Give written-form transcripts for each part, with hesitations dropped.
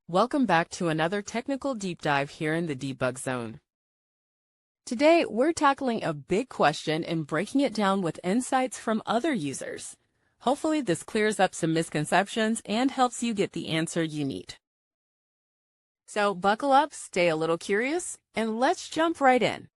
Welcome back to another technical deep dive here in the Debug Zone. Today, we're tackling a big question and breaking it down with insights from other users. Hopefully, this clears up some misconceptions and helps you get the answer you need. So buckle up, stay a little curious, and let's jump right in.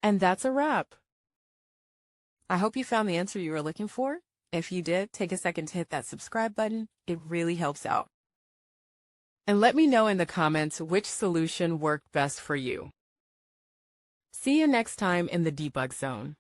And that's a wrap. I hope you found the answer you were looking for. If you did, take a second to hit that subscribe button. It really helps out. And let me know in the comments which solution worked best for you. See you next time in the Debug Zone.